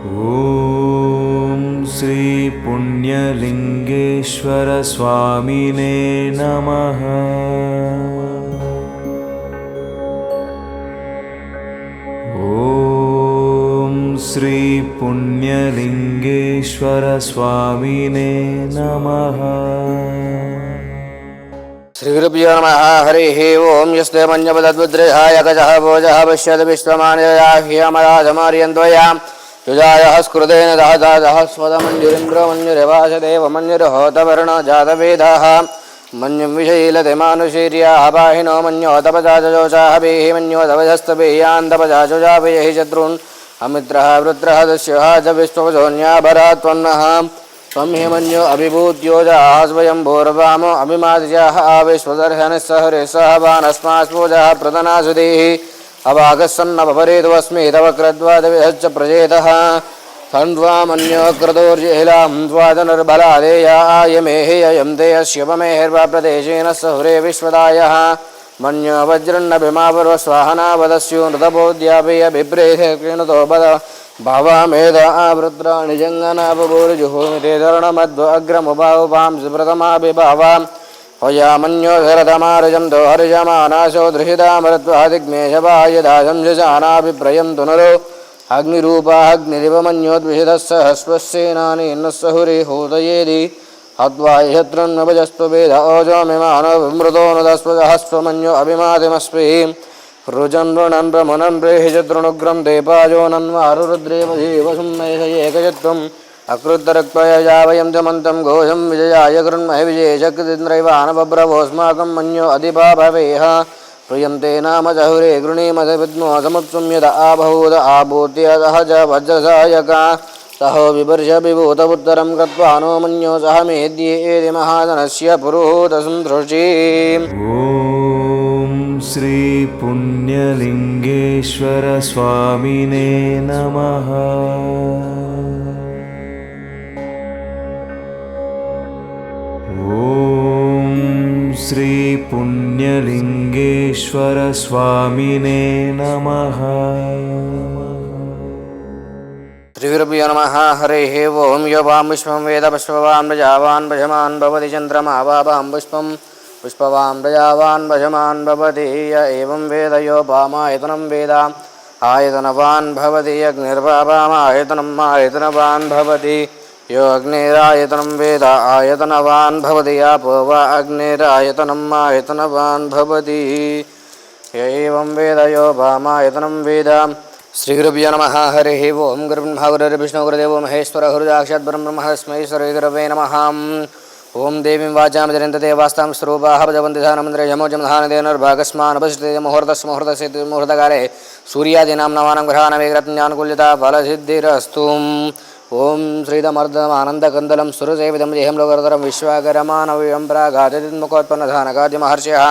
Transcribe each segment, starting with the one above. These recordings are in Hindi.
ओम श्री पुण्यलिंगेश्वर स्वामिने नमः। ओम श्री पुण्यलिंगेश्वर स्वामिने नमः। श्रीगुरुभ्यो नमः। हरिः ओं। यस्ते मन्यपदद्वद्रेहाय गजः भोजः पश्यद विश्वमानया ह्यमराजमार्यन्द्वयां युजायः स्कृतेन दहदादः स्वदमञ्जुरिन्द्रो मञ्जुरिवासदेव मञ्जुर्होतवर्णो जातवेदः मन्युं विशैलते मानुशीर्याः पाहिनो मन्योतपजाजोषाः भेः मन्योतपजस्तपेयान्तपजाजुजापयहि शत्रून् अमित्रः वृत्रः दस्युः च विश्वजोन्याभरात्वन्नः त्वं हिमन्यो अभिभूत्योजाः स्वयं भूर्वामो अभिमादिजाः आविश्वदर्शनः सहरे सहवानस्मास्पोजाः प्रदनासुदेः अभागस्सन्नपरेतुवस्मि तव क्रद्वादविधश्च प्रजेतः खण्ड्वामन्यो क्रतोर्जिहिलां त्वादनुर्बलादेया आयमेहेयं ते अस्युपमेहिर्वा प्रदेशेन सहुरे विश्वदायः मन्यो वज्रन्नभिमापर्वस्वाहनावदस्यो नृतबोध्यापेय बिभ्रेथे क्रीणतो पद भावामेध आवृत्राणि जङ्गनापभूरिजुहोमिते धरणमध्व अग्रमुपां सुप्रथमाभिभावां हयामन्यो धरतमारजन्तो हर्षमानाशो धृषितामरत्वादिग्मेशवायदाशं शशानाभिप्रयन्तु नरो अग्निरूपाग्निरिवमन्योद्विषितः सहस्वस्येनानि न सहुरे होतयेदि हत्वा यत्रन्नभजस्तु वेद ओजोमिमानो विमृतो नुदस्वजहस्वमन्यो अभिमातिमस्मि रुजन् वृणन् प्रमुनन् प्रेहि चतुर्नुग्रं देपाजोनन्वारुद्रेव सुम्मेशयेकचत्वम् अकृतरक्त्वयजावयं च मन्तं घोषं विजयाय कृन्महि विजयशक्तिन्द्रैवानबभ्रवोऽस्माकं मन्यो अधिपाभवेह प्रियं ते नाम चहुरे गृणीमथ विद्मो समुत्सुम्यत आबहूद आभूत्यतः च वज्रसायका सहो विपर्श विभूतपुत्तरं कृत्वा नो मन्यो सह मेद्येति महाजनस्य पुरुहूतसुन्दृशी। ओम श्री पुण्यलिंगेश्वर स्वामिने नमः। ओम श्री पुण्यलिंगेश्वर स्वामिने नमः। श्रीगुरुभ्यो नमः। हरिः ओं। यो वां विश्वं वेद पुष्पवान् प्रजावान् भजमान् भवति चन्द्रमा वां पुष्पं पुष्पवान् प्रजावान् भजमान् भवति य एवं वेद यो वामायतनं वेद आयतनवान् भवति अग्निर्वामायतनम् आयतनवान् भवति यो अग्निरायतनं वेद आयतनवान् भवति आपो वा अग्निरायतनम् आयतनवान् भवति य एवं वेद यो वामायतनं वेद। श्रीगुरुभ्यो नमः। हरिः ओं। गुरुब्रह्मा गुरुर्विष्णु गुरुदेवो महेश्वरः गुरुसाक्षात् परब्रह्म तस्मै श्रीगुरवे नमः। ओं देवीं वाचां जयन्ते वास्तां स्वरूपाः भजवन्ति धानमन्द्रयमोजमधानदेनर्भागस्मानपश्यते मुहूर्तस्य मुहूर्तस्य मुहूर्तकाले सूर्यादीनां नवानां ग्रहाणां वेगरत्ञानुकूल्यता फलसिद्धिरस्तु। ओं श्रीदमर्दमानन्दकन्दलं सुरसेवितं देहं लोकरतरं विश्वाकरमानव्यं प्रागादिमुखोत्पन्नधानकाद्यमहर्षयः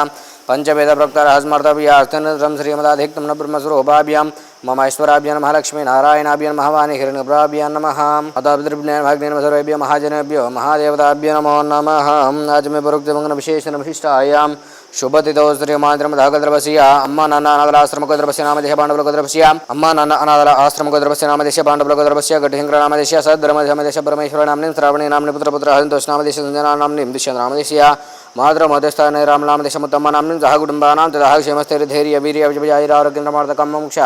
पंचवेदप्रोक्तारः स्मर्तव्यास्तेन श्रीमदाधिक्तं न ब्रह्मस्वरूपाभ्यां मम ऐश्वर्याभ्यां महालक्ष्मी नारायणाभ्यां महावाणी हिरण्यप्राभ्यां नमः। अतः पितृभ्यां भाग्येन सर्वेभ्यो महाजनेभ्यो महादेवताभ्यो नमो नमः। आज मैं परोक्तमंगल विशेषण विशिष्टायां शुभतिथौ श्रीमाद्रमधागद्रवस्या अम्मा नाना अनाथाश्रमगद्रवस्य नामदेश पाण्डवगद्रवस्य अम्मा नाना अनाथ आश्रमगद्रवस्य नामदेश पाण्डवगद्रवस्य गठहिंग्र नामदेश सद्धर्मधर्मदेश परमेश्वर नाम्नि श्रावणी नाम्नि पुत्रपुत्र हरितोष नामदेश संजना नाम्नि दिश्य नामदेशया मातृमध्यस्थाने राम नामदेशमुत्तम नाम्नि सह कुटुम्बानां तथा क्षेमस्थैर्यधैर्य वीर्य विजयारोग्यमार्दकं मोक्ष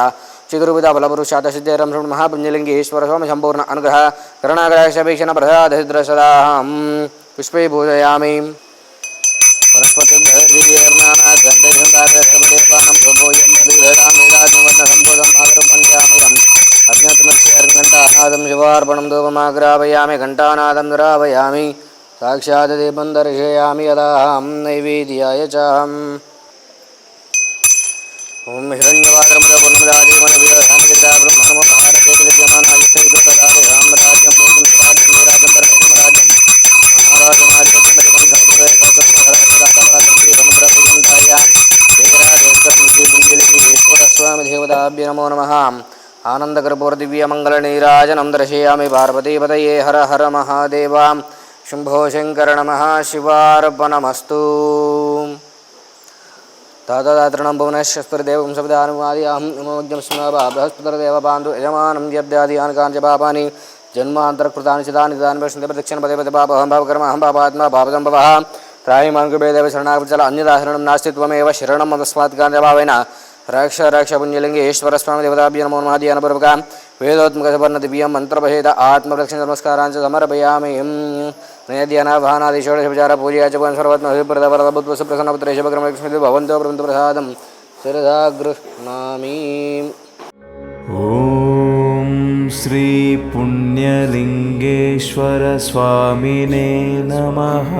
चितुर्विधा फलपुरुषात् सिद्धेरं श्री महापुण्यलिंगेश्वर स्वामी संपूर्ण अनुग्रह करुणाग्रहशभीषण प्रसादहिद्र सदा पुष्पे पूजयामि। अग्नतमर्घण्टानादं शिवार्पणं धूपमाग्रापयामि घण्टानादं दुरापयामि साक्षात् दीपं दर्शयामि यदाहं नैवेद्याय च। ओं हिरण्यवाद्रमदपूर्णमदादेवनविदधामगिरिदा ब्रह्मणमोपहारते विद्यमानायुक्तैकदादेहां राज्यं भूतं स्वराज्यं परमेश्वरराज्यं महाराजमार्गं देवताभ्यो नमो नमः। आनन्दकर्पूरदिव्यमङ्गलनीराजनं दर्शयामि पार्वतीपतये हर हर महादेव शम्भो शङ्कर नमः शिवार्पणमस्तु। तातदातृणं भुवनेश्वरदेवं सविदानुवादियाहं नमोज्ञं स्मृत्वा बृहस्पतिर्देवपान्तु यजमानं यद्यादीयानि काञ्च पापानि जन्मान्तरकृतानि चिदानि दानि वैष्णवे प्रदक्षिण पदे पदे पापहं पापकर्म अहं पापात्मा पापसम्भवः त्रायिमां कृपेदेव शरणागतचल अन्यदा शरणं नास्ति त्वमेव शरणं मम तस्मात् काञ्चभावेन रक्ष रक्ष पुण्यलिङ्गे ईश्वरस्वामी देवताभ्यो नमो नमः ध्यानपूर्वकं वेदोत्मकसवर्णदिव्यं मन्त्रभेद आत्मरक्षण नमस्कारान् च समर्पयामि नयध्यानाभानादिषोडशोपचार पूजया च सर्वत्मप्रदवरदभूत्वसुप्रसन्नपुत्रेश भक्रमलक्ष्मी भवन्तो प्रबन्धप्रसादं शिरसा गृह्णामि ॐ श्री पुण्यलिङ्गेश्वर स्वामिने नमः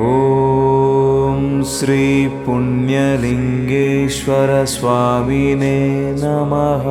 ॐ श्री पुण्यलिङ्गेश्वर स्वामिने नमः